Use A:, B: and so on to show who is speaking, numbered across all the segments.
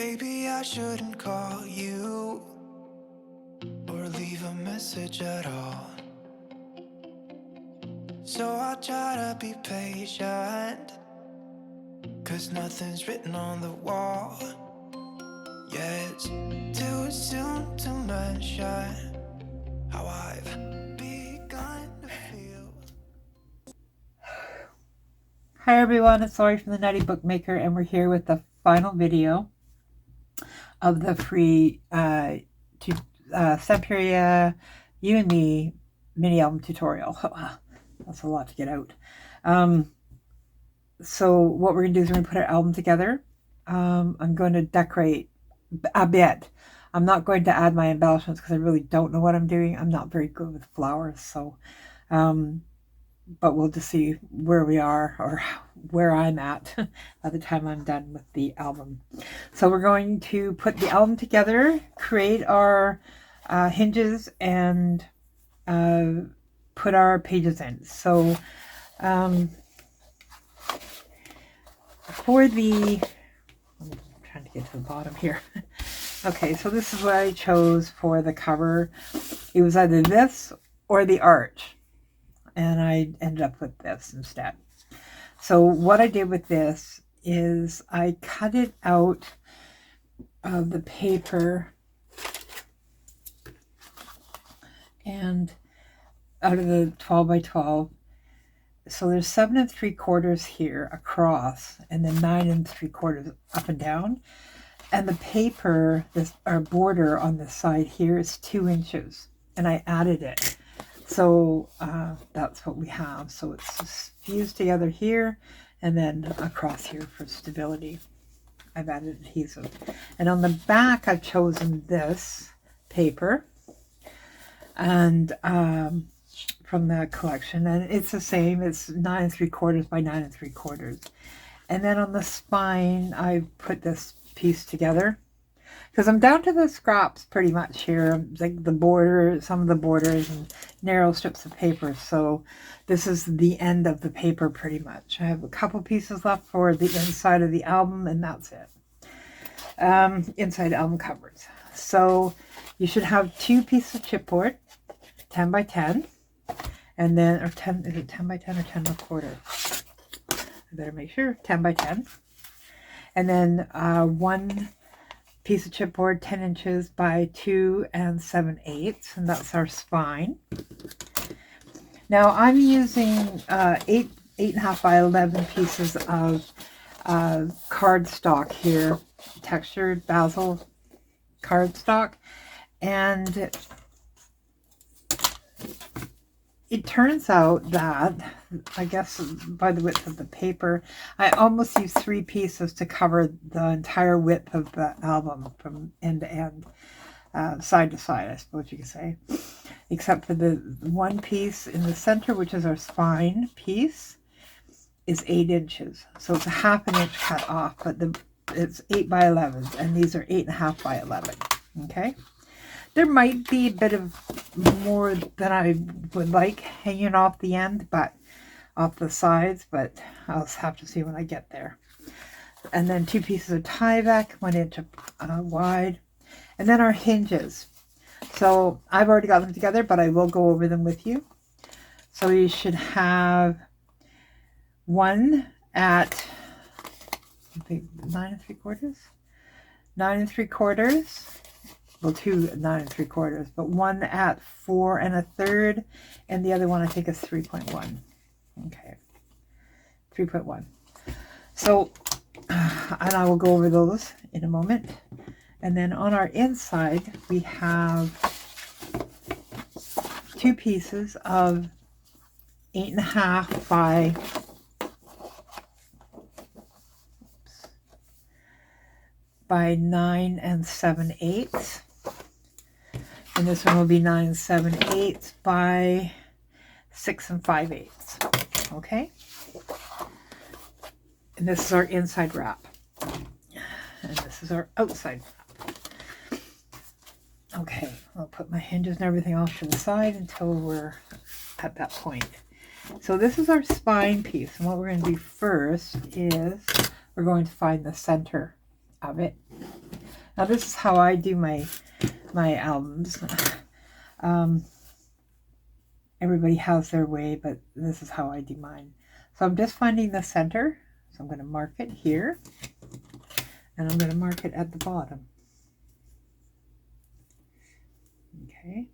A: Maybe I shouldn't call you or leave a message at all. So I'll try to be patient, 'cause nothing's written on the wall. Yeah, it's too soon to mention how I've begun to feel.
B: Hi everyone, it's Lori from the Nutty Bookmaker, and we're here with the final video of the free Stamperia You and Me mini album tutorial. That's a lot to get out. So what we're going to do is we're going to put our album together. I'm going to decorate a bit. I'm not going to add my embellishments because I really don't know what I'm doing. I'm not very good with flowers, so but we'll just see where we are or where I'm at by the time I'm done with the album. So we're going to put the album together, create our hinges, and put our pages in. So for the, I'm trying to get to the bottom here. Okay, so this is what I chose for the cover. It was either this or the arch, and I ended up with this instead. So what I did with this is I cut it out of the paper and out of the 12 by 12. So there's 7 3/4 here across, and then 9 3/4 up and down. And the paper, our border on the side here is 2 inches, and I added it. So that's what we have. So it's fused together here and then across here for stability. I've added adhesive. And on the back, I've chosen this paper and from the collection, and it's the same. It's 9 3/4 by 9 3/4. And then on the spine, I put this piece together because I'm down to the scraps pretty much here, like the border, some of the borders and narrow strips of paper. So this is the end of the paper pretty much. I have a couple pieces left for the inside of the album, and that's it. Inside album covers. So you should have 2 pieces of chipboard, 10 by 10, and then, or 10, is it 10 by 10 or 10 1/4? I better make sure, 10 by 10. And then 1 piece of chipboard, 10 inches by 2 7/8, and that's our spine. Now I'm using 8.5 by 11 pieces of cardstock here, textured basil cardstock, and it turns out that, I guess by the width of the paper, I almost used 3 pieces to cover the entire width of the album from end to end, side to side, I suppose you could say, except for the 1 piece in the center, which is our spine piece, is 8 inches. So it's a 1/2 inch cut off, but it's 8 by 11, and these are 8.5 by 11. Okay. There might be a bit of more than I would like hanging off the end, but off the sides, but I'll have to see when I get there. And then 2 pieces of Tyvek, 1 inch wide, and then our hinges. So I've already got them together, but I will go over them with you. So you should have 1 at, I think, 9 3/4, 9 3/4. Well, 2 at 9 3/4, but 1 at 4 1/3, and the other one I think is 3.1. Okay, 3.1. So, and I will go over those in a moment. And then on our inside, we have 2 pieces of 8.5 by 9 7/8. And this one will be 9 7/8 by 6 5/8. Okay. And this is our inside wrap. And this is our outside wrap. Okay, I'll put my hinges and everything off to the side until we're at that point. So this is our spine piece. And what we're going to do first is we're going to find the center of it. Now this is how I do my albums. Everybody has their way, but this is how I do mine. So I'm just finding the center. So I'm going to mark it here, and I'm going to mark it at the bottom. Okay.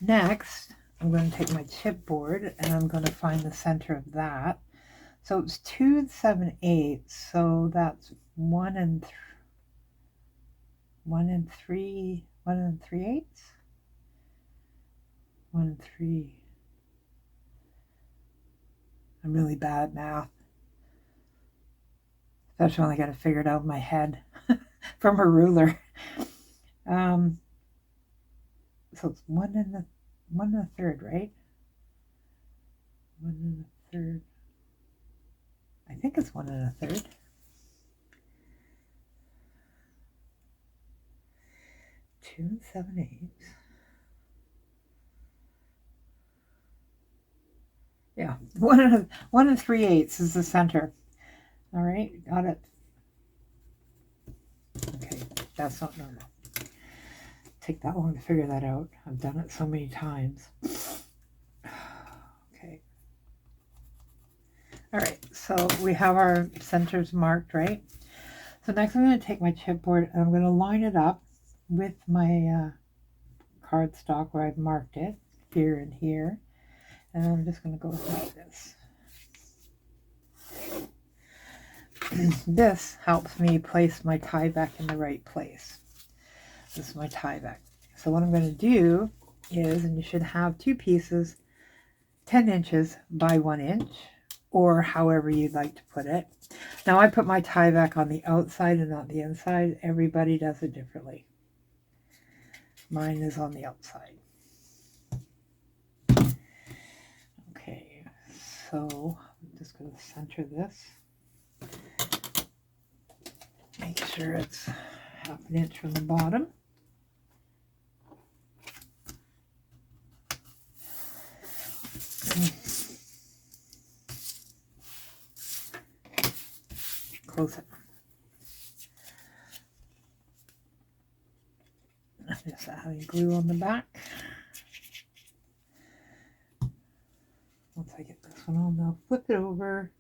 B: Next, I'm going to take my chipboard and I'm going to find the center of that. So it's 2 7/8, so that's 1 and 3 3/8. 1 and 3. I'm really bad at math, especially when I got to figure it out in my head from a ruler. So it's 1 and a third, right? 1 and a third. I think it's 1 and a third. 2 7/8. Yeah, 1 and 3/8 is the center. All right, got it. Okay, that's not normal. Take that long to figure that out. I've done it so many times. Okay. All right, so we have our centers marked, right? So next I'm going to take my chipboard and I'm going to line it up with my cardstock where I've marked it, here and here. And I'm just going to go like this. This helps me place my tie back in the right place. This is my tie back. So what I'm going to do is, and you should have 2 pieces, 10 inches by 1 inch, or however you'd like to put it. Now I put my tie back on the outside and not the inside. Everybody does it differently. Mine is on the outside. Okay, so I'm just going to center this. Make sure it's 1/2 inch from the bottom. Close it. I'm just adding glue on the back. Once I get this one on, I'll flip it over.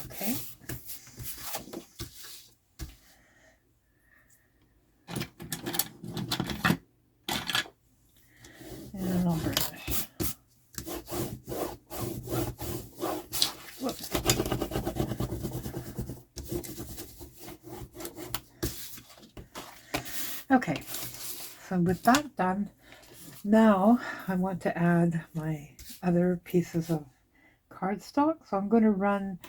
B: Okay. And I'll burnish. Whoops. Okay, so with that done, now I want to add my other pieces of cardstock. So I'm going to run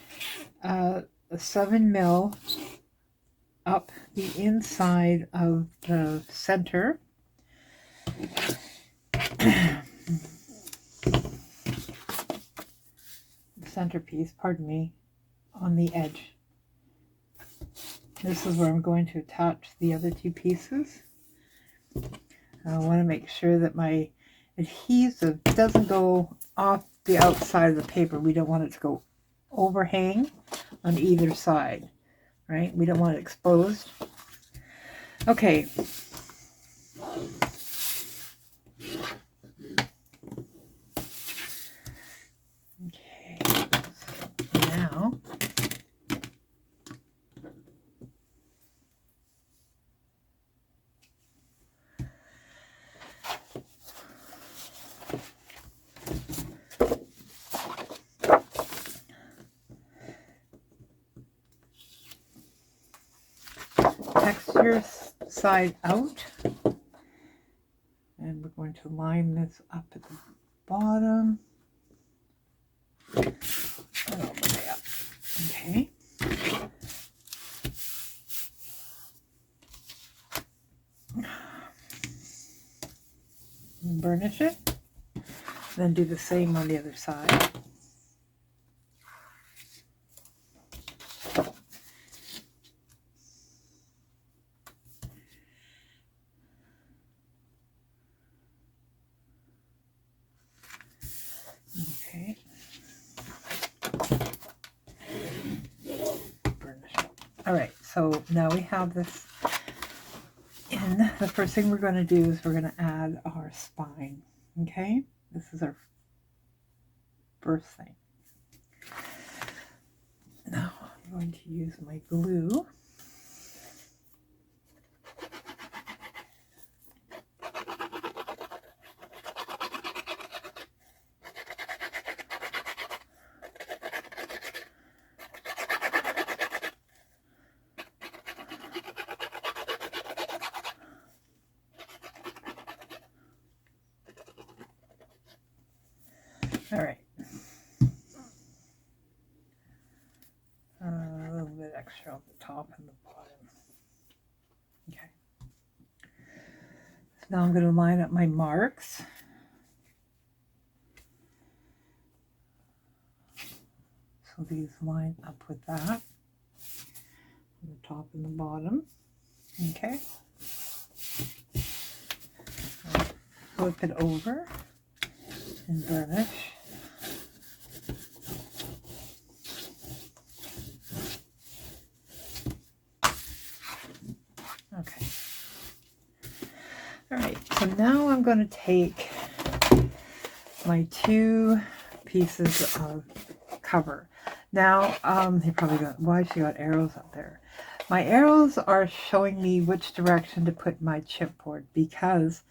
B: a 7mm up the inside of the center. Centerpiece, pardon me, on the edge. This is where I'm going to attach the other 2 pieces. I want to make sure that my adhesive doesn't go off the outside of the paper. We don't want it to go overhang on either side, right? We don't want it exposed. Okay. Okay, so now texture side out, and we're going to line this up at the bottom and all the way up. Okay. And burnish it, then do the same on the other side. Okay. So now we have this in. The first thing we're going to do is we're going to add our spine. Okay, this is our first thing. Now I'm going to use my glue. All right. A little bit extra on the top and the bottom. Okay. So now I'm going to line up my marks. So these line up with that. The top and the bottom. Okay. Flip it over and burnish. Okay. All right, so now I'm going to take my 2 pieces of cover. Now, you probably got, why she got arrows up there? My arrows are showing me which direction to put my chipboard, because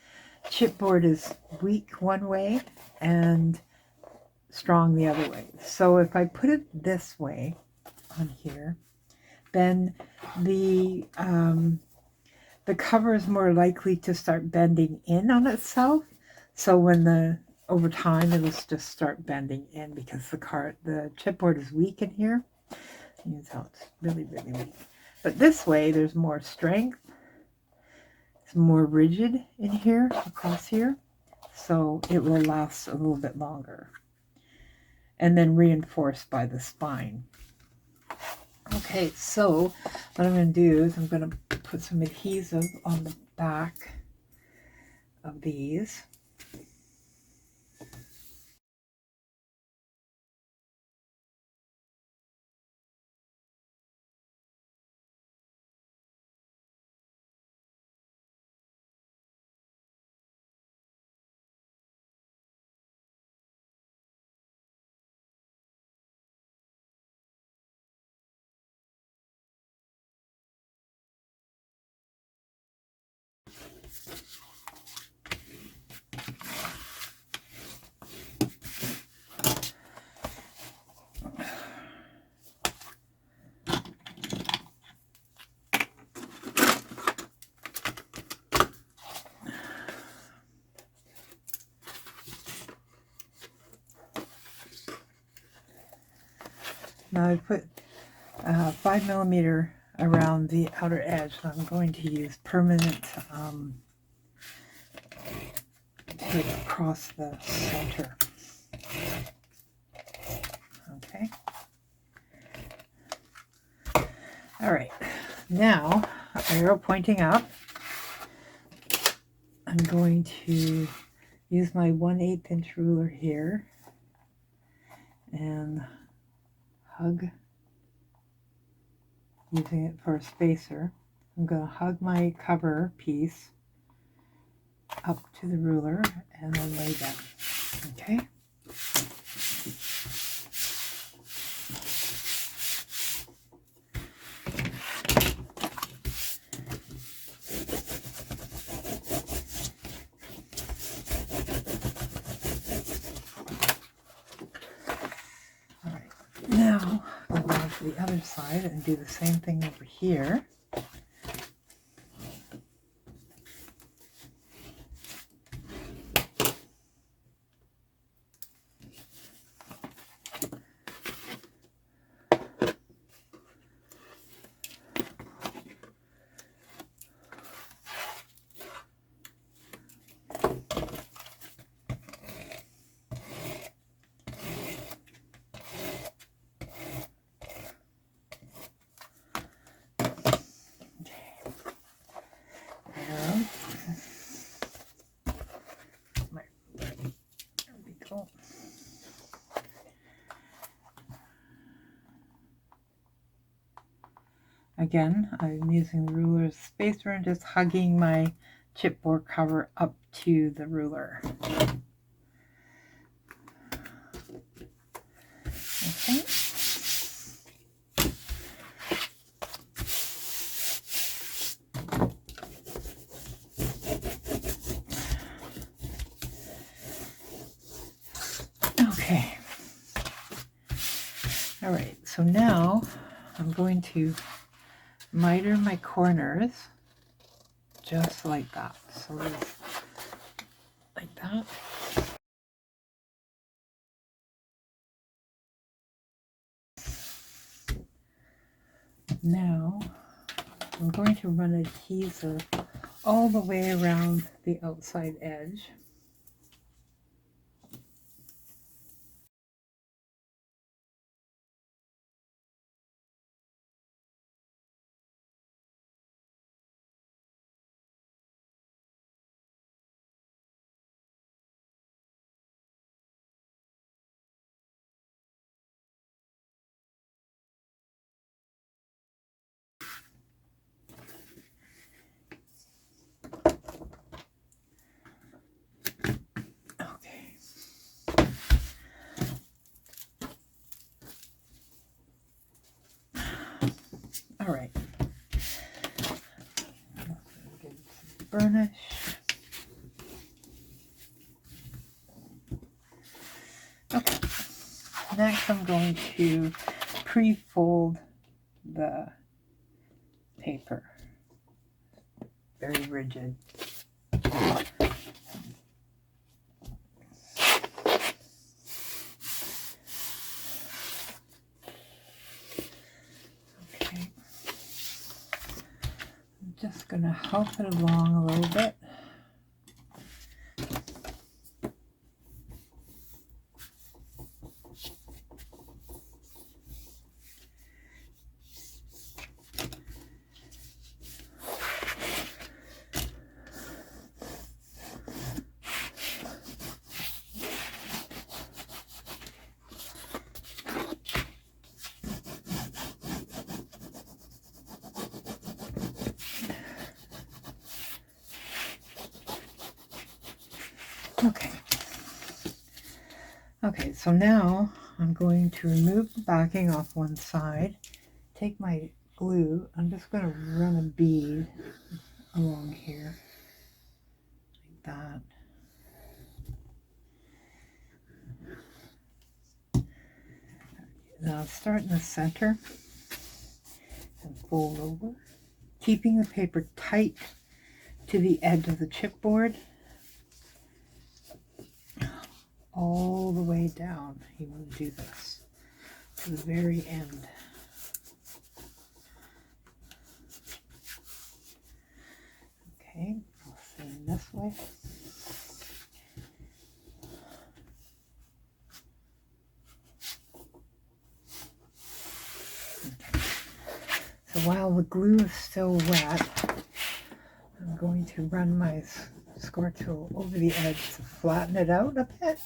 B: chipboard is weak one way and strong the other way. So if I put it this way on here, then the cover is more likely to start bending in on itself. So when over time it'll just start bending in, because the chipboard is weak in here. You can tell it's really, really weak. But this way there's more strength. It's more rigid in here, across here. So it will last a little bit longer. And then reinforced by the spine. Okay, so what I'm going to do is I'm going to put some adhesive on the back of these. Now I put 5mm around the outer edge, so I'm going to use permanent tape across the center. Okay. All right. Now, arrow pointing up, I'm going to use my 1/8 inch ruler here and hug, using it for a spacer. I'm going to hug my cover piece up to the ruler and then lay down. Okay. All right. Now go down to the other side and do the same thing over here. Again, I'm using the ruler's spacer and just hugging my chipboard cover up to the ruler. Okay. Okay. All right, so now I'm going to miter my corners just like that. So like that. Now I'm going to run adhesive all the way around the outside edge. Okay. All right. Get some burnish. Okay. Next, I'm going to pre-fold the paper. Very rigid. Okay. I'm just going to help it along a little bit. Okay. Okay, so now I'm going to remove the backing off one side, take my glue, I'm just going to run a bead along here, like that. Now start in the center and fold over, keeping the paper tight to the edge of the chipboard. All the way down, you want to do this to the very end. Okay, I'll same this way. Okay. So while the glue is still wet, I'm going to run my score tool over the edge to flatten it out a bit.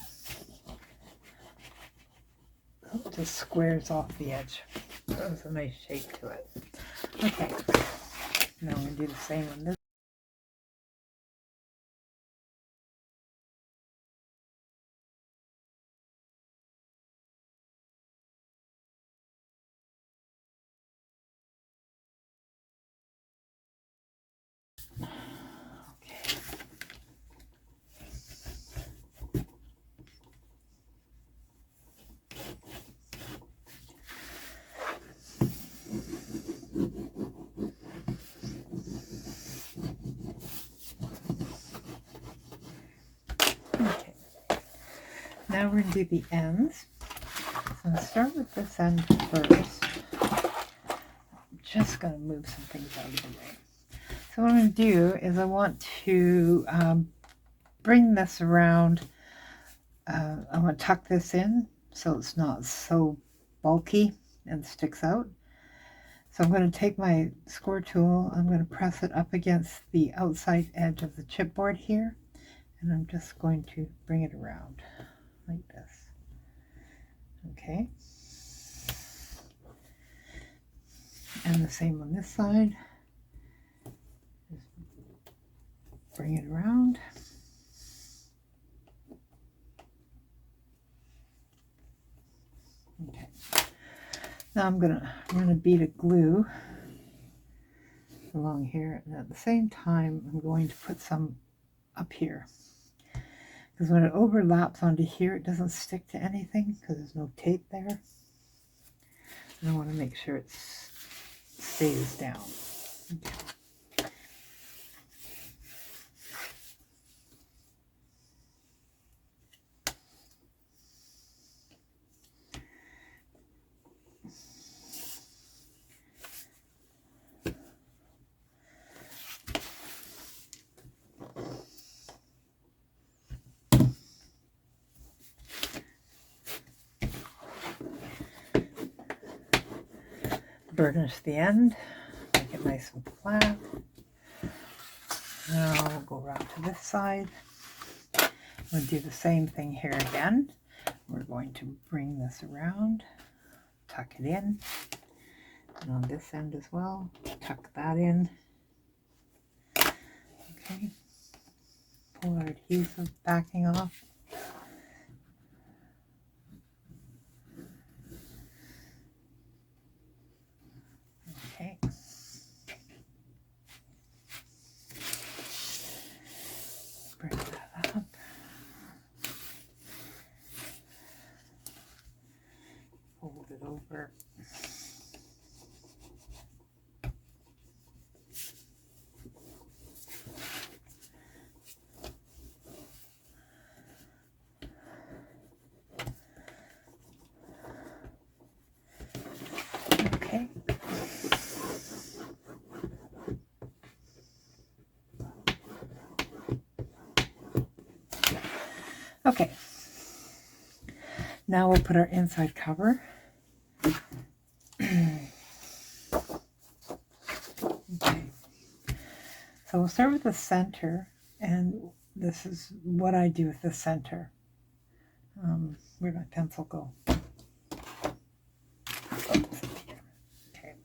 B: It just squares off the edge. There's a nice shape to it. Okay, now I'm going to do the same on this. Okay, now we're going to do the ends. So I'm going to start with this end first. I'm just going to move some things out of the way. So what I'm going to do is I want to bring this around. I want to tuck this in so it's not so bulky and sticks out. So I'm going to take my score tool, I'm going to press it up against the outside edge of the chipboard here, and I'm just going to bring it around like this. Okay. And the same on this side. Just bring it around. Okay. Now I'm going to run a bead of glue along here, and at the same time I'm going to put some up here, because when it overlaps onto here it doesn't stick to anything because there's no tape there, and I want to make sure it stays down. Okay. Burnish the end, make it nice and flat. Now we'll go around to this side. We'll do the same thing here again. We're going to bring this around, tuck it in, and on this end as well, tuck that in. Okay, pull our adhesive backing off. Okay. Bring that up. Fold it over. Okay. Okay. Now we'll put our inside cover. Okay. So we'll start with the center, and this is what I do with the center. Where'd my pencil go? Oops. Okay.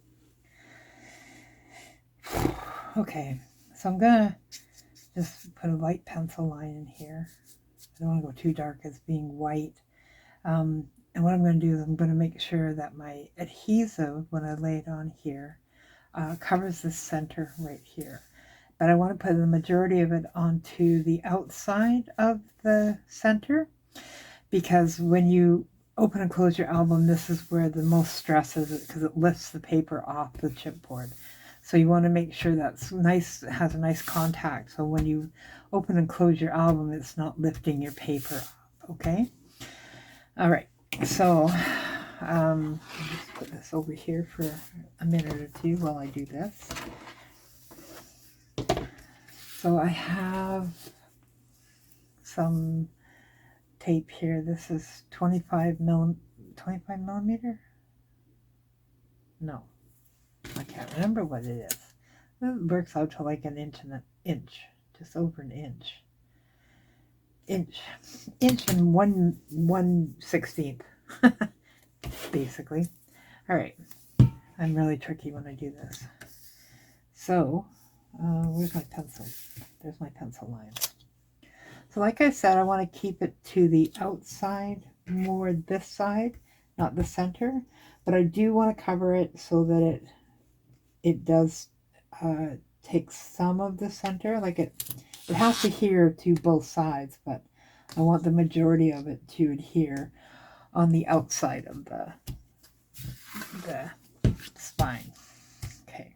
B: Okay, so I'm gonna just put a light pencil line in here. I don't want to go too dark as being white. And what I'm going to do is I'm going to make sure that my adhesive, when I lay it on here, covers the center right here. But I want to put the majority of it onto the outside of the center, because when you open and close your album, this is where the most stress is, because it lifts the paper off the chipboard. So you want to make sure that's nice, has a nice contact, so when you open and close your album, it's not lifting your paper up, okay? All right, so I'll just put this over here for a minute or two while I do this. So I have some tape here. This is 25 millimeter? No, I can't remember what it is. It works out to like an inch and an inch, just over an inch. Inch and 1/16, basically. All right, I'm really tricky when I do this. So, where's my pencil? There's my pencil line. So like I said, I want to keep it to the outside, more this side, not the center, but I do want to cover it so that it does take some of the center. Like it has to adhere to both sides, but I want the majority of it to adhere on the outside of the spine. Okay.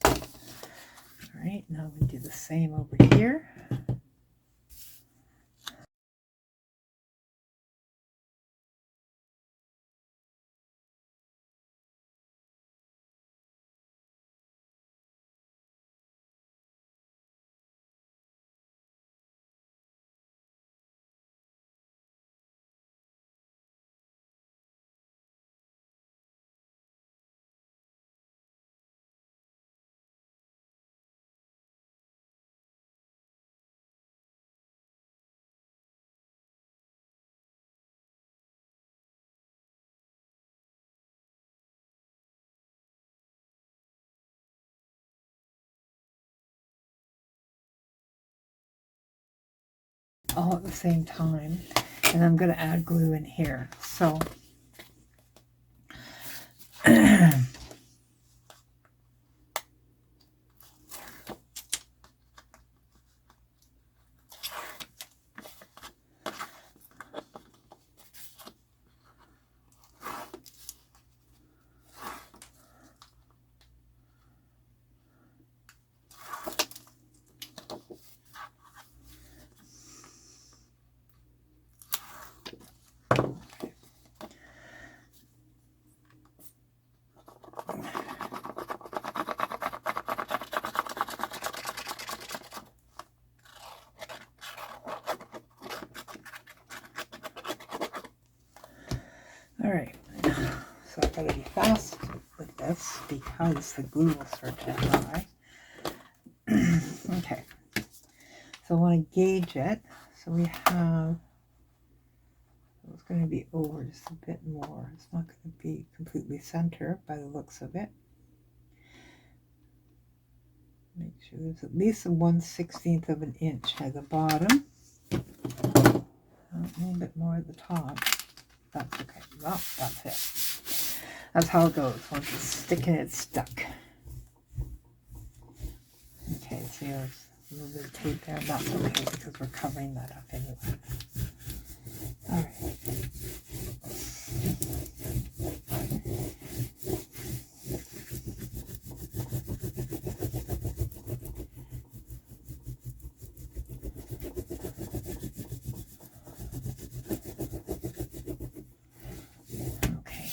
B: All right, now we do the same over here. all at the same time. And I'm going to add glue in here. So all right, so I've got to be fast with this because the glue will start to dry. Okay, so I want to gauge it. So we have, it's going to be over just a bit more. It's not going to be completely center by the looks of it. Make sure there's at least a 1/16 of an inch at the bottom. A little bit more at the top. That's okay. Well, that's it. That's how it goes. Once it's sticking, it's stuck. Okay, so there's a little bit of tape there. That's okay because we're covering that up anyway. All right. Okay.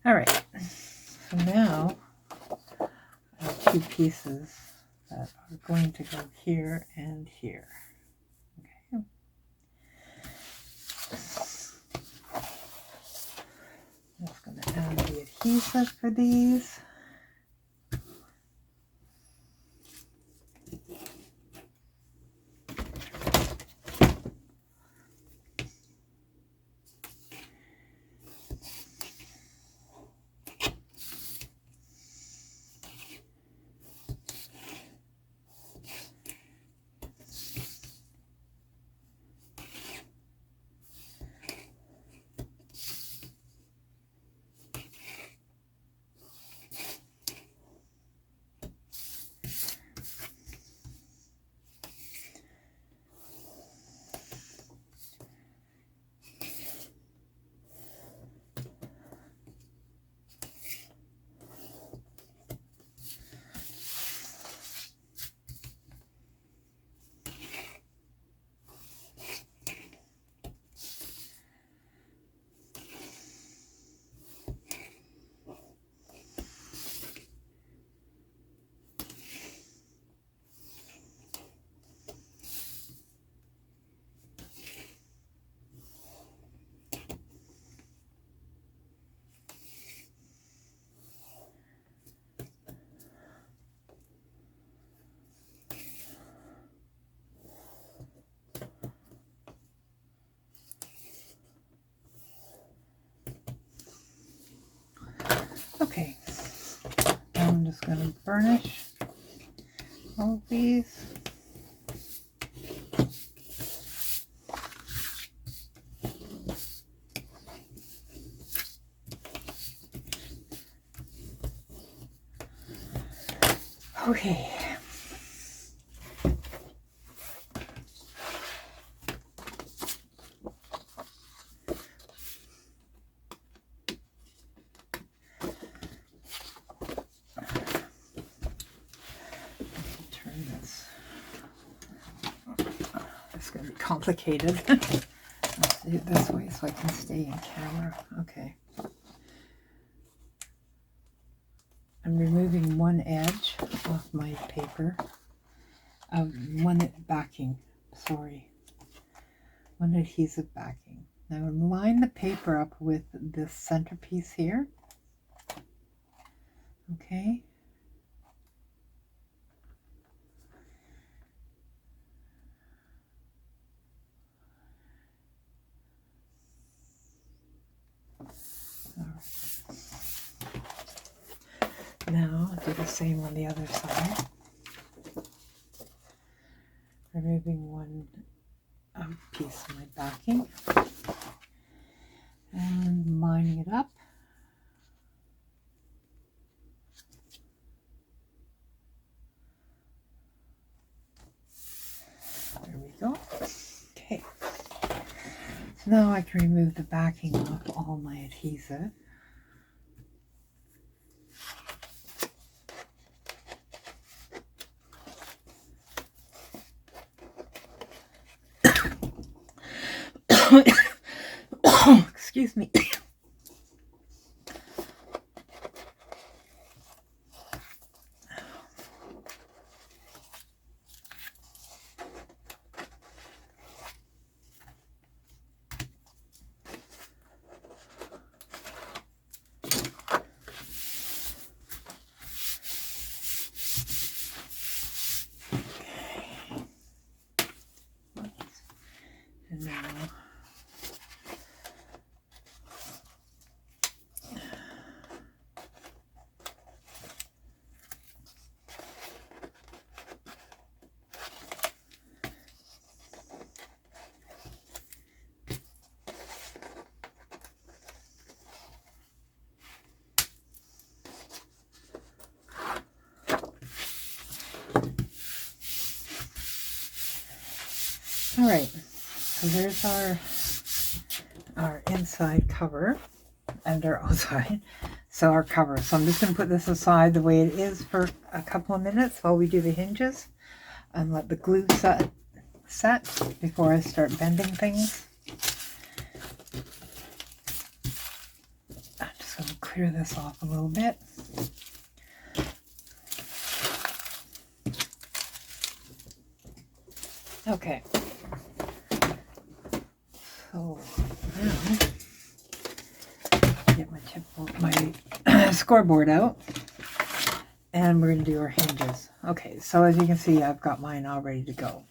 B: All right. So now I have two pieces that are going to go here and here. Okay. I'm just going to add the adhesive for these. Okay, now I'm just going to burnish all of these. Okay. Turn this. It's going to be complicated. Let's do it this way so I can stay in camera. Okay. I'm removing one edge off my paper. One backing, sorry. One adhesive backing. Now line the paper up with this centerpiece here. Okay. All right. Now do the same on the other side. removing one piece of my backing and lining it up. There we go. Okay. So now I can remove the backing off all my adhesive. Excuse me. And now all right, so there's our inside cover and our outside. So our cover. So I'm just going to put this aside the way it is for a couple of minutes while we do the hinges and let the glue set before I start bending things. I'm just going to clear this off a little bit. Okay. So now get my scoreboard out, and we're going to do our hinges. Okay, so as you can see, I've got mine all ready to go.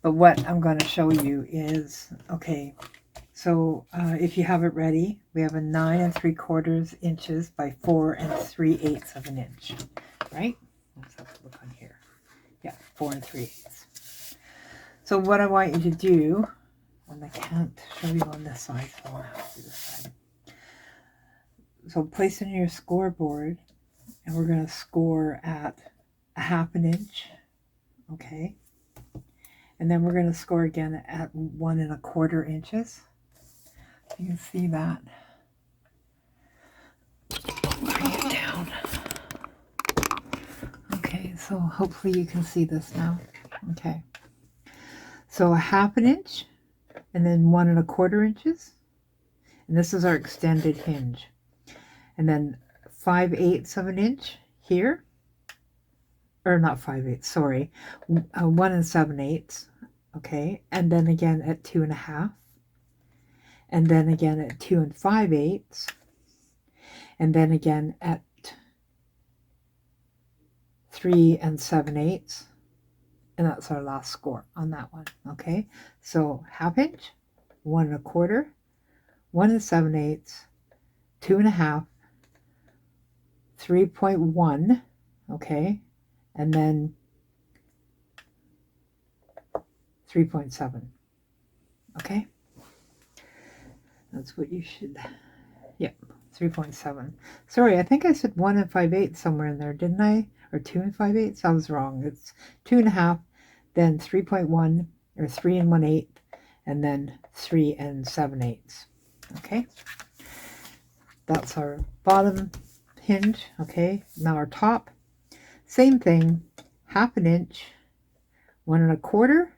B: But what I'm going to show you is, okay, so if you have it ready, we have a 9 3/4 inches by 4 3/8 of an inch, right? Let's have a look on here. Yeah, 4 3/8. So what I want you to do, and I can't show you on this side, so I'll have to do this side. So place it in your scoreboard, and we're going to score at a 1/2 inch, okay? And then we're going to score again at 1 1/4 inches. You can see that. Bring it down. Okay, so hopefully you can see this now. Okay. So a 1/2 inch, and then 1 1/4 inches. And this is our extended hinge. And then 5/8 of an inch here. Or not 5/8, sorry. 1 7/8. Okay. And then again at 2 1/2. And then again at 2 5/8. And then again at 3 7/8. And that's our last score on that one. Okay. So 1/2 inch, 1 1/4, 1 7/8, 2 1/2, 3.1, okay, and then 3.7, okay. That's what you should, yep, 3.7. Sorry, I think I said 1 5/8 somewhere in there, didn't I? Or 2 5/8? I was wrong. It's 2 1/2, then 3.1, or 3 1/8, and then 3 7/8. Okay, that's our bottom hinge. Okay, now our top, same thing, 1/2 inch, 1 1/4,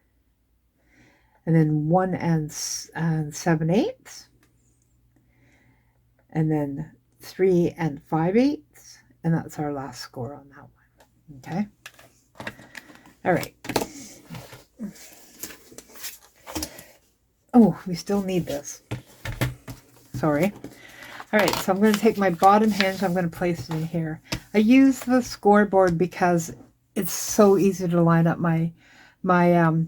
B: and then 1 7/8, and then 3 5/8, and that's our last score on that one. Okay, all right. Oh, we still need this. Sorry. All right, so I'm going to take my bottom hinge. I'm going to place it in here. I use the scoreboard because it's so easy to line up my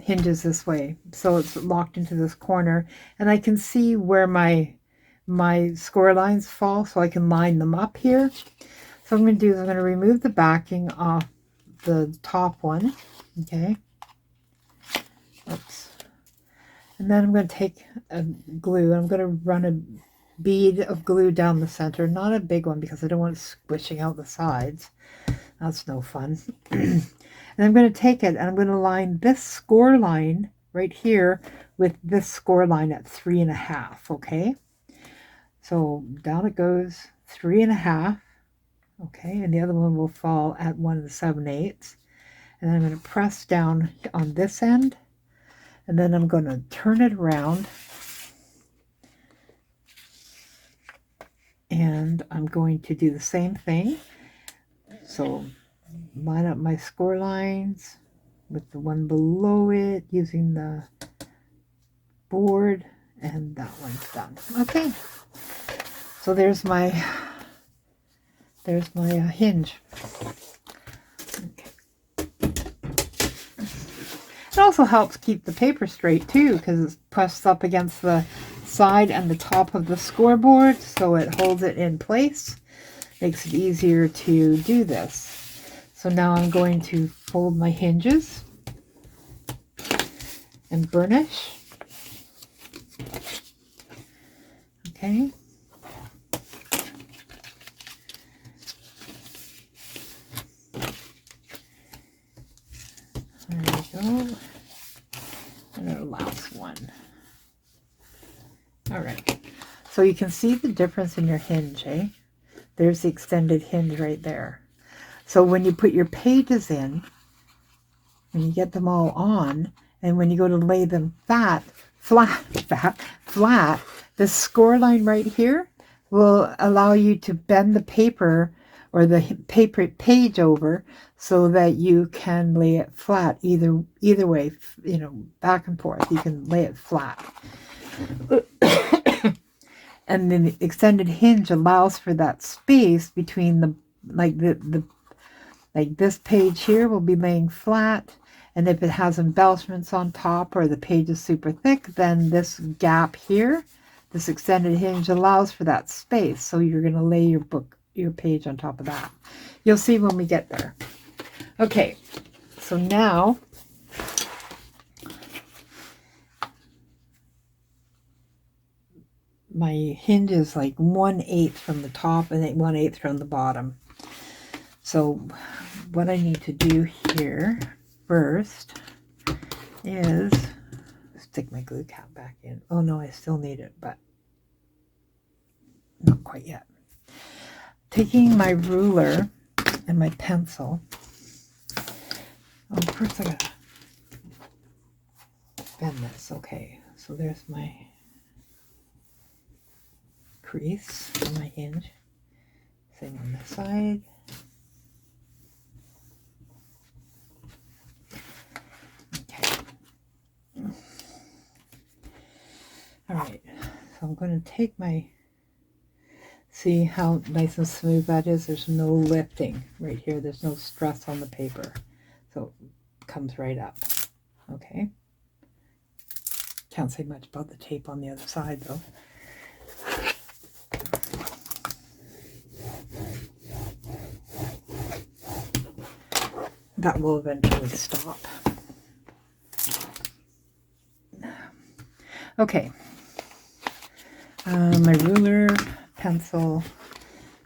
B: hinges this way. So it's locked into this corner, and I can see where my score lines fall, so I can line them up here. So what I'm going to do is I'm going to remove the backing off the top one. Okay. Oops. And then I'm going to take a glue. I'm going to run a bead of glue down the center. Not a big one because I don't want it squishing out the sides. That's no fun. And I'm going to take it and I'm going to line this score line right here with this score line at 3.5. Okay. So down it goes, 3.5. Okay. And the other one will fall at 1 7/8. And I'm going to press down on this end. And then I'm going to turn it around. And I'm going to do the same thing. So line up my score lines with the one below it using the board, and that one's done. Okay, so there's my hinge. Okay. It also helps keep the paper straight too, because it's pressed up against the side and the top of the scoreboard, so it holds it in place. Makes it easier to do this. So now I'm going to fold my hinges and burnish. Okay. There we go. And our last one. All right. So you can see the difference in your hinge, eh? There's the extended hinge right there. So when you put your pages in, when you get them all on, and when you go to lay them flat, the score line right here will allow you to bend the paper or the paper page over so that you can lay it flat either way, you know, back and forth. You can lay it flat. And then the extended hinge allows for that space between the like this page here will be laying flat, and if it has embellishments on top or the page is super thick, then this gap here, this extended hinge, allows for that space. So you're going to lay your page on top of that. You'll see when we get there. Okay, so now my hinge is like 1/8 from the top and 1/8 from the bottom. So what I need to do here first is stick my glue cap back in. Oh no, I still need it, but not quite yet. Taking my ruler and my pencil. Oh, first I gotta bend this. Okay, so there's my crease on my hinge. Same on this side. Okay. All right, so I'm going to take my, see how nice and smooth that is? There's no lifting right here. There's no stress on the paper. So it comes right up. Okay. Can't say much about the tape on the other side though. That will eventually stop. Okay. My ruler, pencil,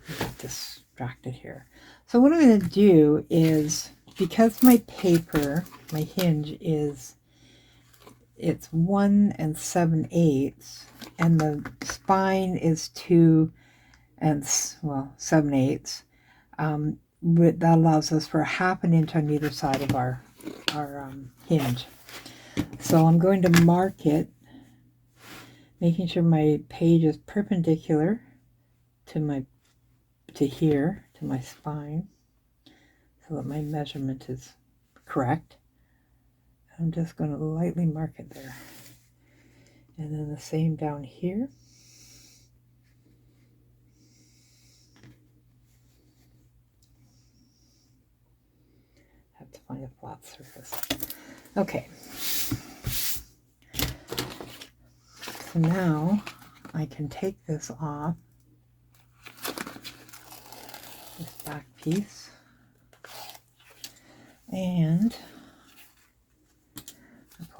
B: I got distracted here. So what I'm going to do is, because my paper, my hinge is, it's 1 7/8, and the spine is 2 7/8. That allows us for 1/2 inch on either side of our hinge. So I'm going to mark it, making sure my page is perpendicular to here, to my spine, so that my measurement is correct. I'm just going to lightly mark it there. And then the same down here. Have to find a flat surface. Okay. So now I can take this off, this back piece, and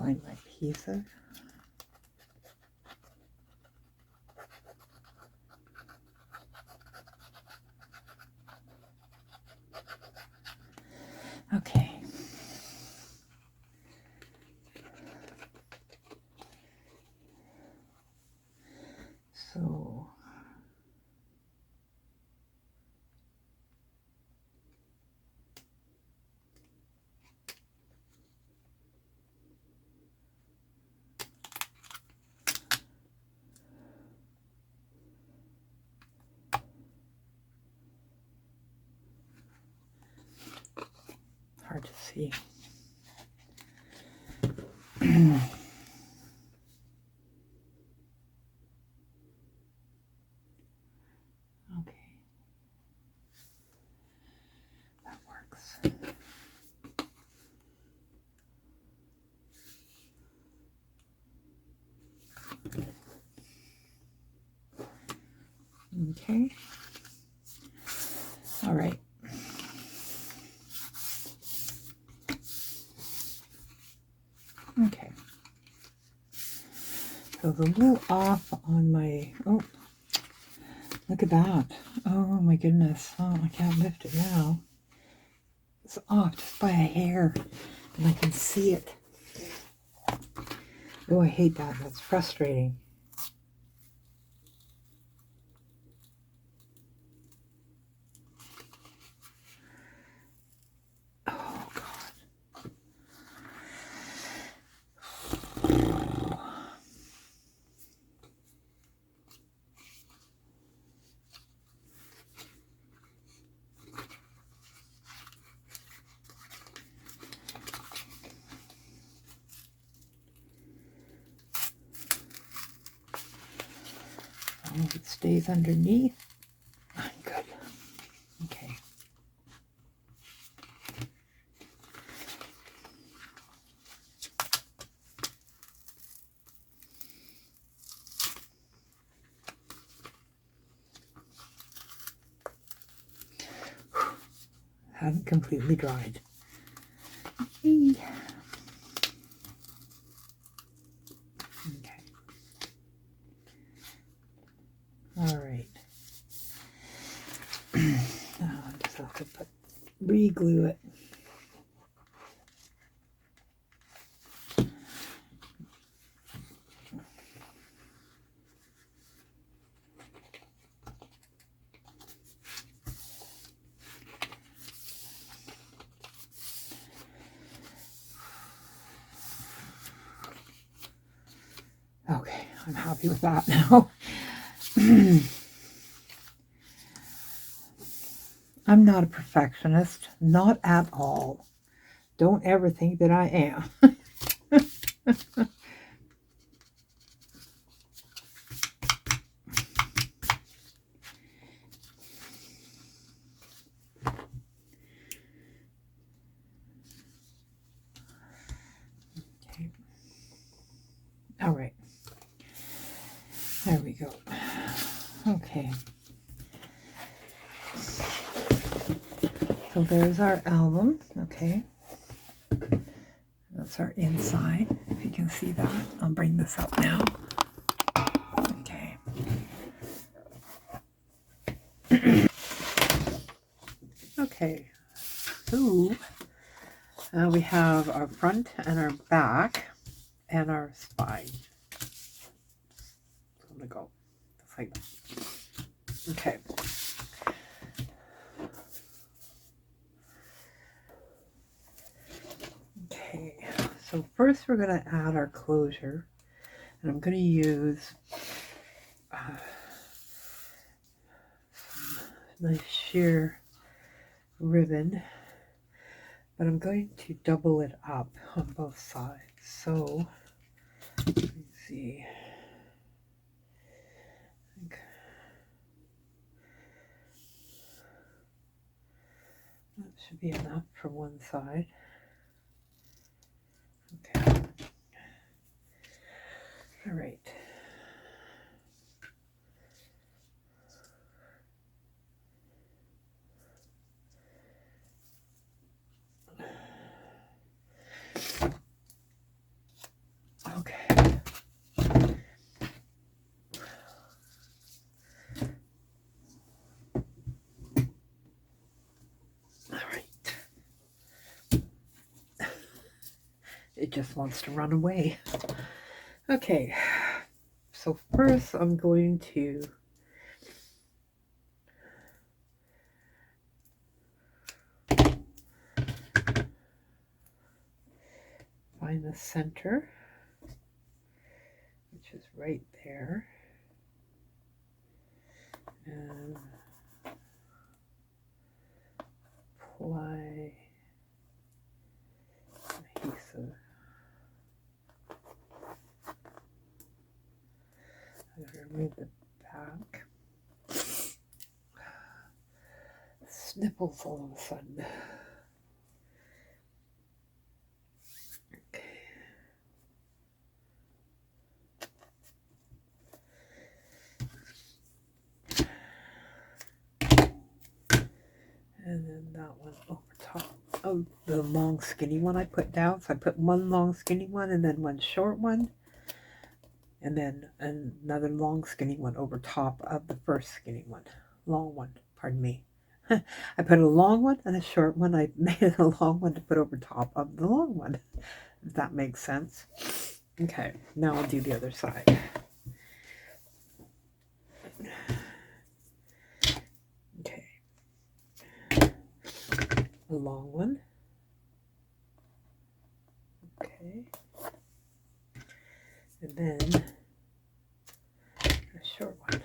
B: find my pieces. Okay. So hard to see. Okay. That works. Okay. All right. Okay. So it's a little off on my, oh, look at that. Oh my goodness. Oh, I can't lift it now. It's off just by a hair and I can see it. Oh, I hate that. That's frustrating. Oh, God. As long as it stays underneath, I'm good. Okay. Hasn't completely dried. Okay. All right. Now I just have to re-glue it. Okay, I'm happy with that now. I'm not a perfectionist, not at all. Don't ever think that I am. Okay. All right. There we go. Okay. So there's our album. Okay. That's our inside. If you can see that. I'll bring this up now. Okay. Okay. So we have our front and our back and our spine. So I'm going to go just like that. Okay. Okay, so first we're going to add our closure, and I'm going to use some nice sheer ribbon, but I'm going to double it up on both sides. So, let's see. I think that should be enough for one side. Okay. All right. It just wants to run away. Okay, so first I'm going to find the center, which is right there, and apply adhesive. I'm going to remove the back. Sniffles all of a sudden. Okay. And then that one over top of the long skinny one I put down. So I put one long skinny one and then one short one. And then another long skinny one over top of the first skinny one. Long one, pardon me. I put a long one and a short one. I made it a long one to put over top of the long one. If that makes sense. Okay, now I'll do the other side. Okay. A long one. Okay. And then a short one.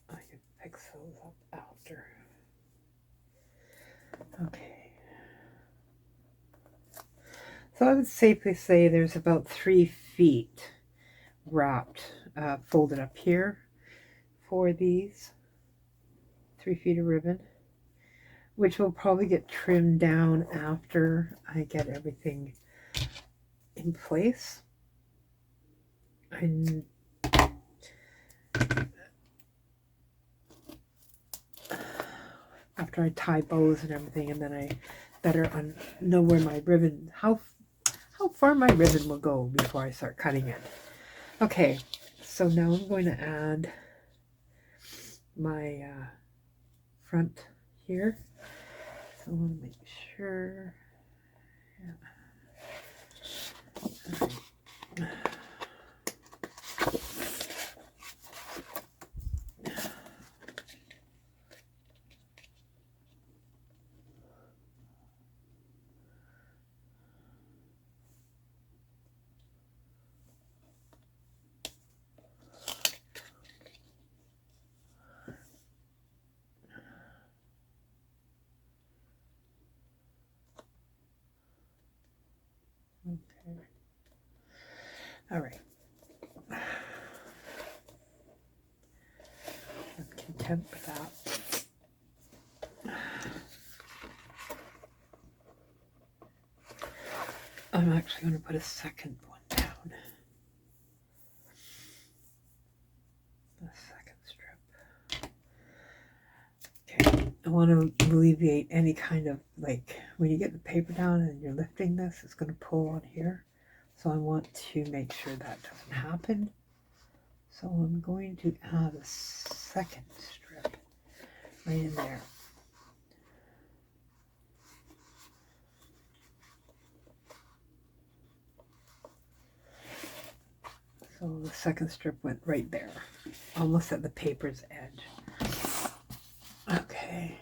B: I can fix those up after. Okay. So I would safely say there's about 3 feet wrapped, folded up here for these 3 feet of ribbon, which will probably get trimmed down after I get everything in place. And after I tie bows and everything, and then I better know where my ribbon, how far my ribbon will go before I start cutting it. Okay, so now I'm going to add my front here. So I want to make sure. Yeah. All right. Okay. All right. I'm content with that. I'm actually going to put a second one down. The second strip. Okay. I want to alleviate any kind of, like, when you get the paper down and you're lifting this, it's going to pull on here. So I want to make sure that doesn't happen. So I'm going to add a second strip right in there. So the second strip went right there, almost at the paper's edge. Okay.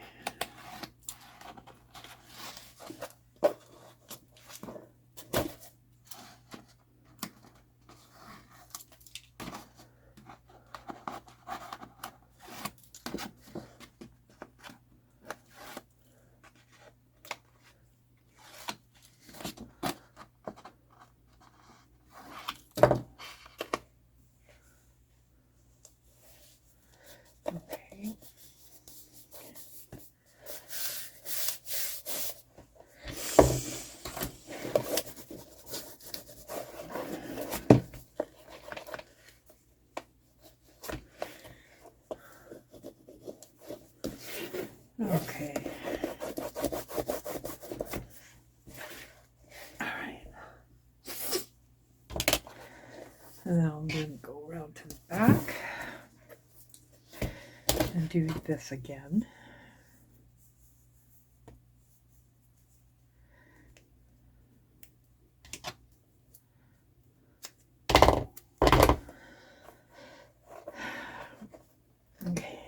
B: Okay. Okay. All right. And then I'm going to go around to the back and do this again. Okay.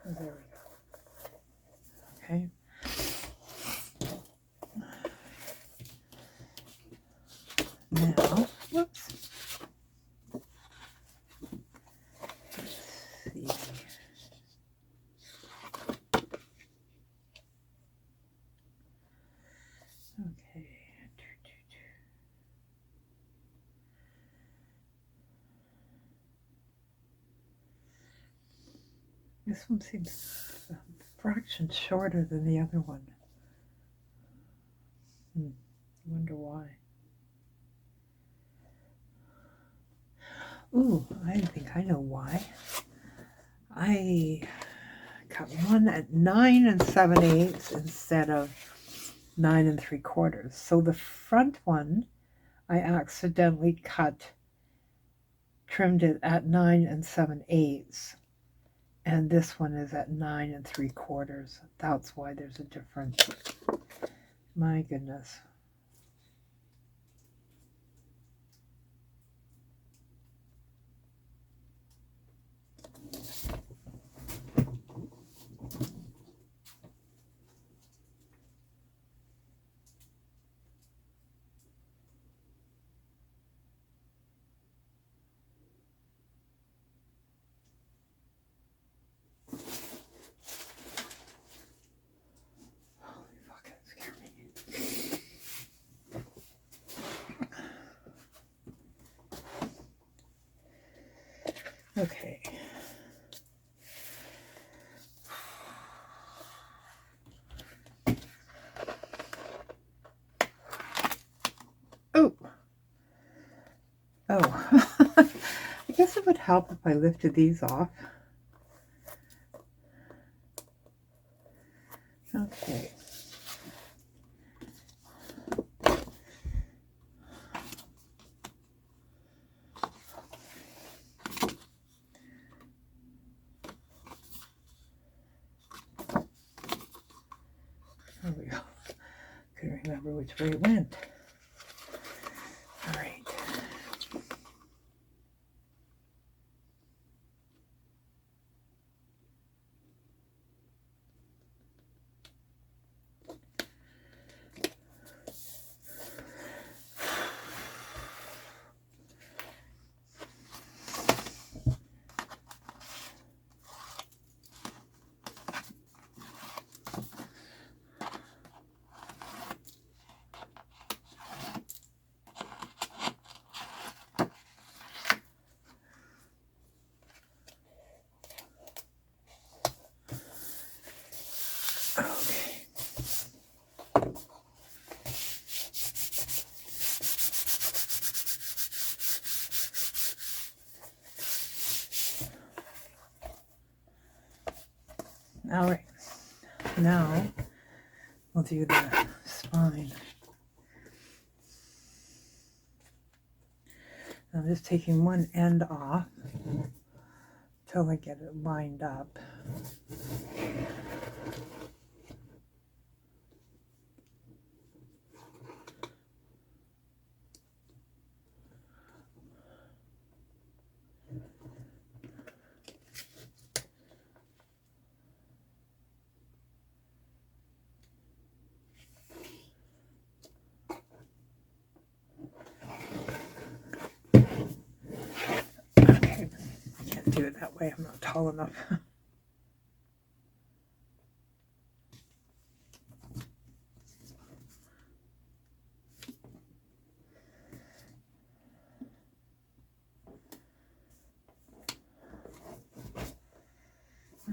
B: Oh, there we go. Okay. Now, whoops. Let's see. Okay. This one seems a fraction shorter than the other one. I wonder why. Ooh, I think I know why. I cut one at 9 7/8 instead of 9 3/4. So the front one, I accidentally trimmed it at 9 7/8. And this one is at 9 3/4. That's why there's a difference. My goodness. Holy fuck, it scared me. Okay. Oh. I guess it would help if I lifted these off. Okay. There we go. Couldn't remember which way it went. All right. All right. Now we'll do the spine. I'm just taking one end off till I get it lined up. Okay, I can't do it that way. I'm not tall enough.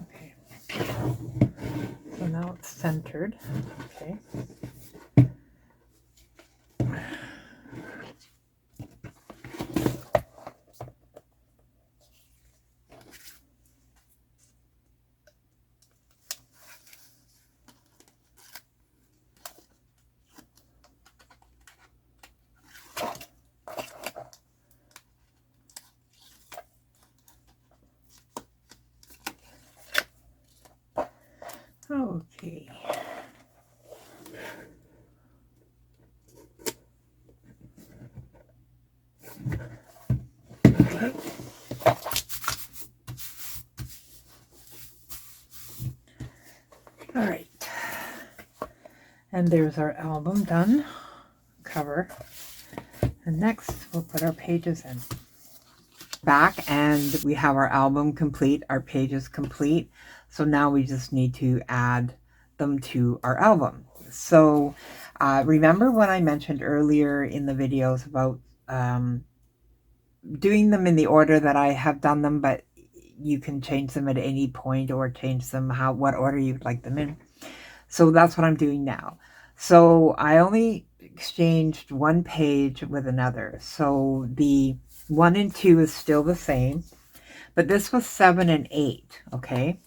B: Okay. So now it's centered. Okay. And there's our album done, cover. And next we'll put our pages in. Back, and we have our album complete, our pages complete. So now we just need to add them to our album. So remember when I mentioned earlier in the videos about doing them in the order that I have done them, but you can change them at any point or change them what order you'd like them in. So that's what I'm doing now. So I only exchanged one page with another. So the 1 and 2 is still the same, but this was 7 and 8, okay?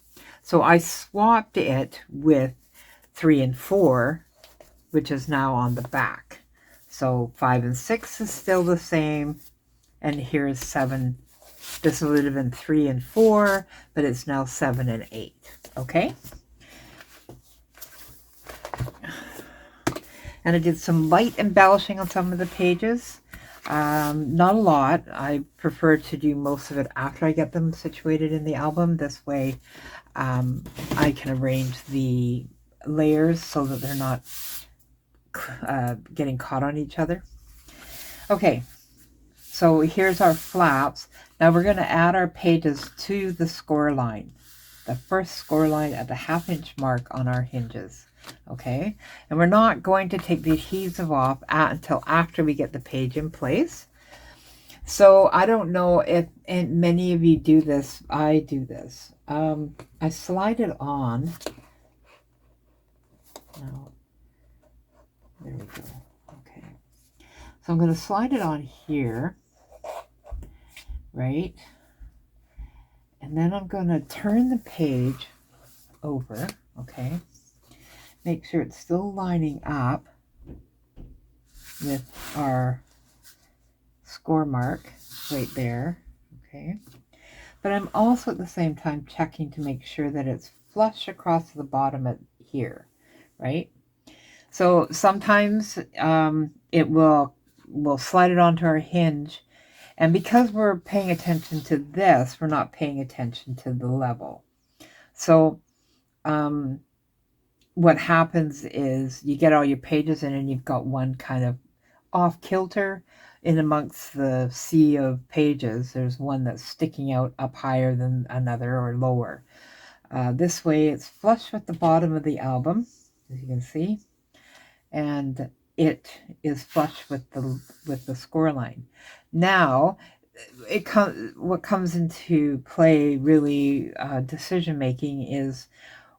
B: So I swapped it with 3 and 4, which is now on the back. So 5 and 6 is still the same, and here's 7. This would have been 3 and 4, but it's now 7 and 8, okay? And I did some light embellishing on some of the pages. Not a lot. I prefer to do most of it after I get them situated in the album. This way I can arrange the layers so that they're not getting caught on each other. Okay, so here's our flaps. Now we're going to add our pages to the score line. The first score line at the 1/2 inch mark on our hinges. Okay, and we're not going to take the adhesive off until after we get the page in place. So I don't know if many of you do this. I do this. I slide it on. Now, there we go. Okay, so I'm going to slide it on here, right? And then I'm going to turn the page over, okay? Make sure it's still lining up with our score mark right there, okay? But I'm also at the same time checking to make sure that it's flush across the bottom at here, right? So sometimes it will slide it onto our hinge, and because we're paying attention to this, we're not paying attention to the level. So what happens is you get all your pages in and you've got one kind of off kilter in amongst the sea of pages. There's one that's sticking out up higher than another or lower. This way it's flush with the bottom of the album, as you can see, and it is flush with the score line. Now what comes into play really decision making is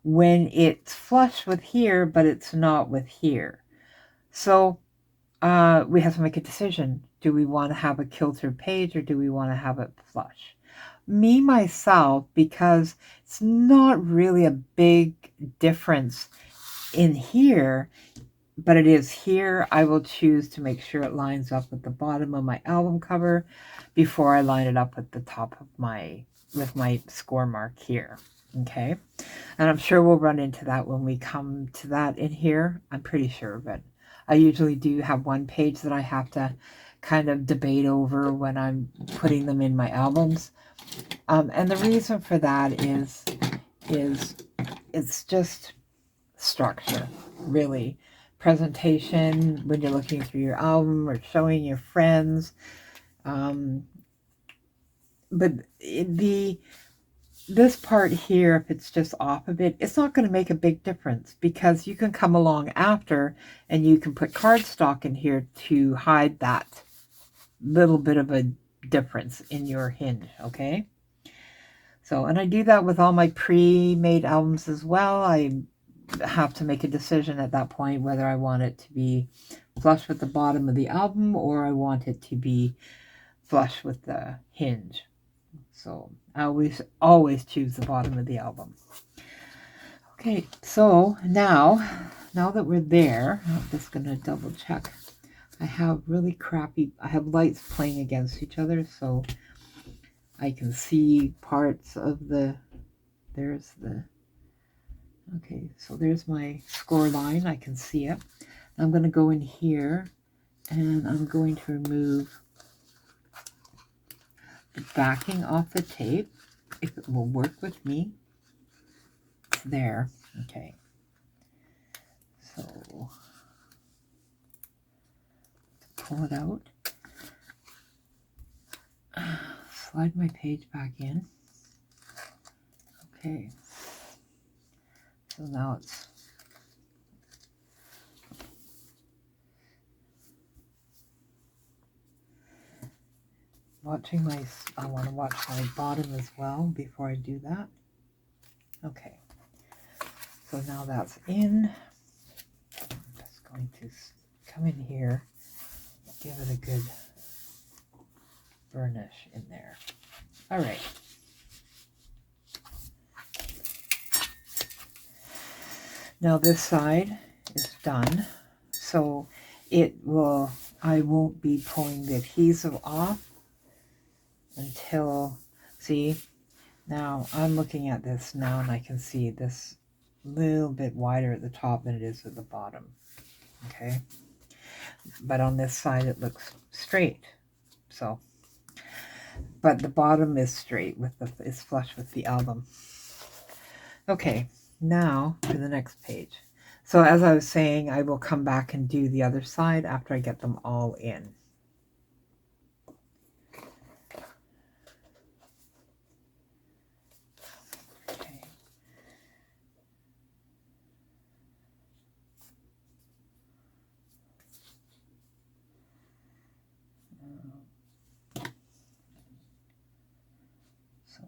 B: when it's flush with here, but it's not with here. So we have to make a decision. Do we want to have a kilter page or do we want to have it flush? Me, myself, because it's not really a big difference in here, but it is here, I will choose to make sure it lines up with the bottom of my album cover before I line it up with the top of my score mark here. Okay, and I'm sure we'll run into that when we come to that in here. I'm pretty sure of it. I usually do have one page that I have to kind of debate over when I'm putting them in my albums. And the reason for that is it's just structure, really. Presentation when you're looking through your album or showing your friends. But this part here, if it's just off a bit, it's not going to make a big difference because you can come along after and you can put cardstock in here to hide that little bit of a difference in your hinge, okay? So, and I do that with all my pre-made albums as well. I have to make a decision at that point whether I want it to be flush with the bottom of the album or I want it to be flush with the hinge. So I always choose the bottom of the album. Okay, so now that we're there, I'm just going to double check. I have lights playing against each other, so I can see parts of okay, so there's my score line. I can see it. I'm going to go in here and I'm going to remove the backing off the tape, if it will work with me. It's there. Okay. So pull it out. Slide my page back in. Okay. So now it's watching my, I want to watch my bottom as well before I do that. Okay. So now that's in. I'm just going to come in here, give it a good burnish in there. All right. Now this side is done, so I won't be pulling the adhesive off until, see, now I'm looking at this now and I can see this little bit wider at the top than it is at the bottom, okay? But on this side it looks straight, so, but the bottom is straight is flush with the album. Okay, now to the next page. So as I was saying, I will come back and do the other side after I get them all in. Okay. So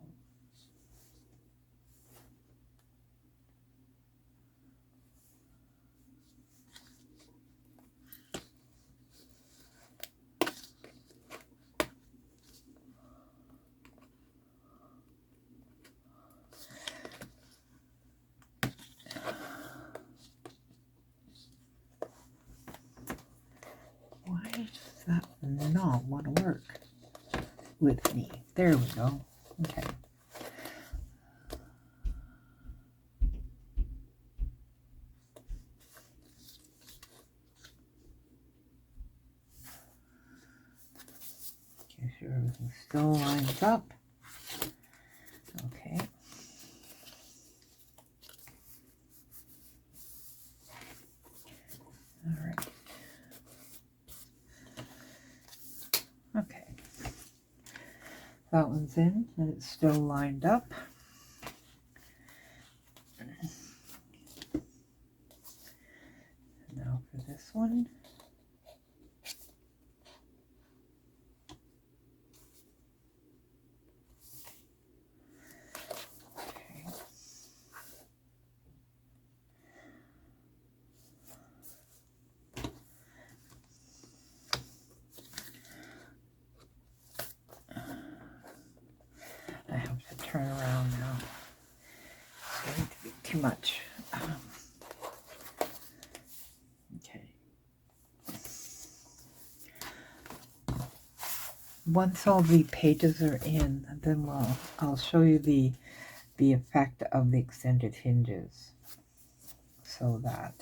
B: why does that not want to work with me? There we go. Okay. Make sure everything still lines up. Okay. All right. Okay. That one's in and it's still lined up. Now for this one. I have to turn around now. It's going to be too much. Okay. Once all the pages are in, then I'll show you the effect of the extended hinges, so that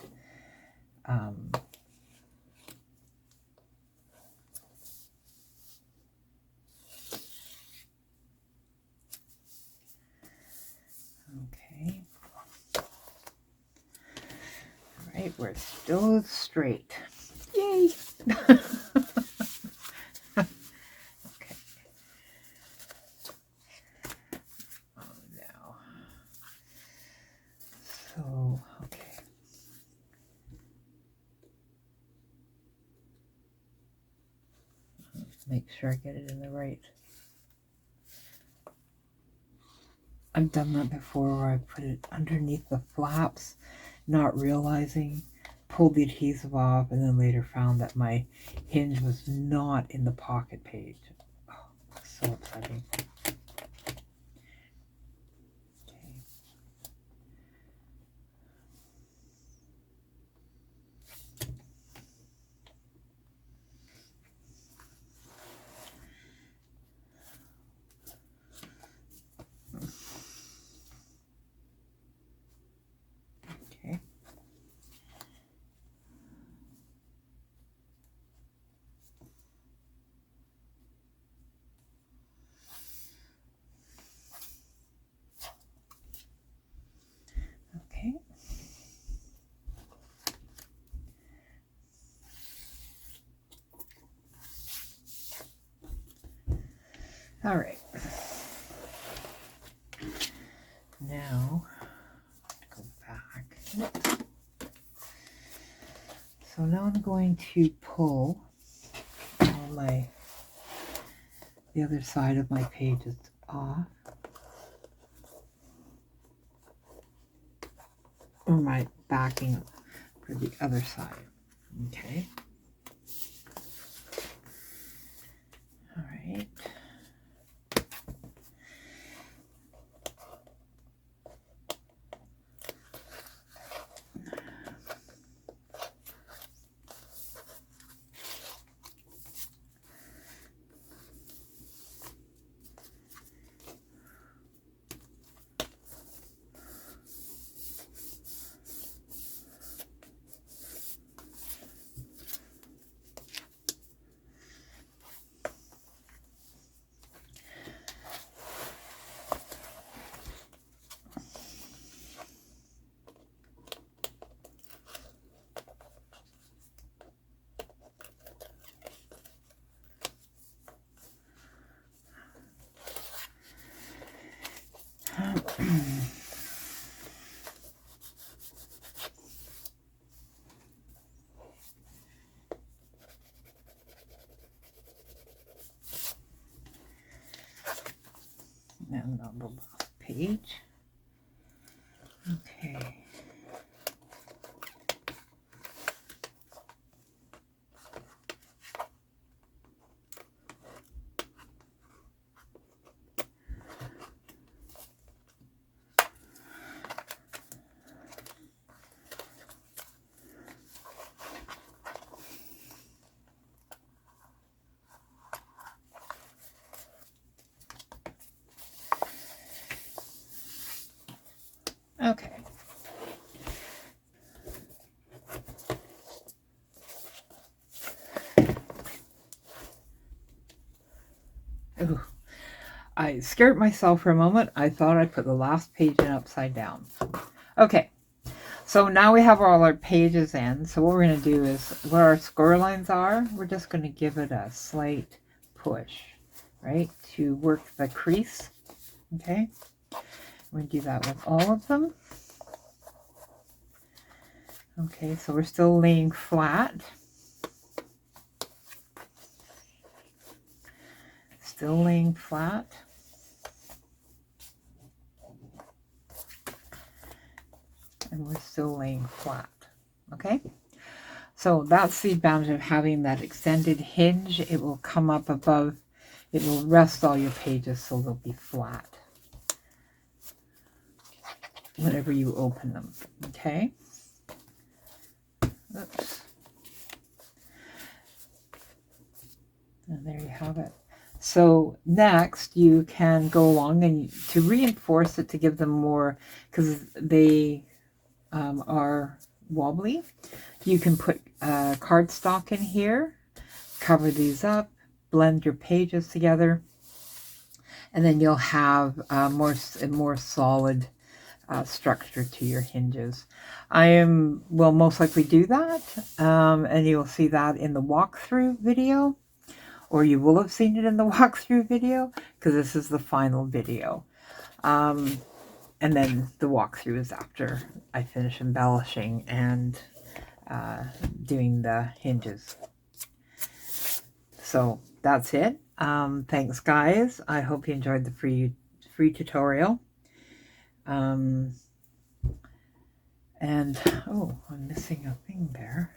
B: okay. All right, we're still straight. Yay! Okay. Oh, now. So, okay. Make sure I get it in the right. I've done that before where I put it underneath the flaps, not realizing, pulled the adhesive off, and then later found that my hinge was not in the pocket page. Oh, so upsetting. Okay. All right. Now, go back. So now I'm going to pull all the other side of my pages off. Or my backing for the other side. Okay. All right. And on the last page. Okay. Okay. Ooh, I scared myself for a moment. I thought I put the last page in upside down. Okay, so now we have all our pages in. So what we're going to do is, where our score lines are, we're just going to give it a slight push, right, to work the crease. Okay, we're going to do that with all of them. Okay, so we're still laying flat. Still laying flat. And we're still laying flat. Okay, so that's the advantage of having that extended hinge. It will come up above, it will rest all your pages so they'll be flat whenever you open them. Okay. Oops. And there you have it. So next you can go along and to reinforce it, to give them more, because they are wobbly, you can put cardstock in here, cover these up, blend your pages together, and then you'll have a more solid structure to your hinges. I will most likely do that, and you'll see that in the walkthrough video, or you will have seen it in the walkthrough video, because this is the final video. And then the walkthrough is after I finish embellishing and doing the hinges. So that's it. Thanks, guys. I hope you enjoyed the free tutorial. And oh, I'm missing a thing there.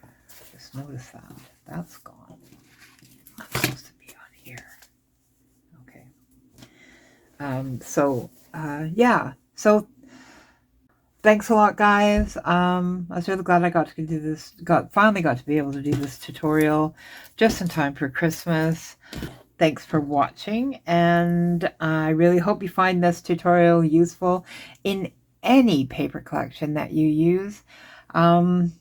B: Just noticed that. That's gone. That's supposed to be on here. Okay. Yeah. So thanks a lot, guys. I was really glad I got to do this. Finally got to be able to do this tutorial just in time for Christmas. Thanks for watching, and I really hope you find this tutorial useful in any paper collection that you use. And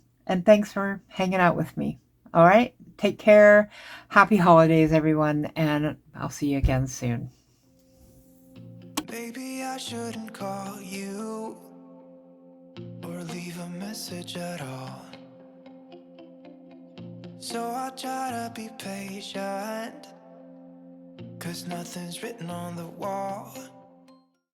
B: thanks for hanging out with me. All right, take care. Happy holidays, everyone, and I'll see you again soon.
A: Maybe I shouldn't call you or leave a message at all. So I try to be patient, 'cause nothing's written on the wall.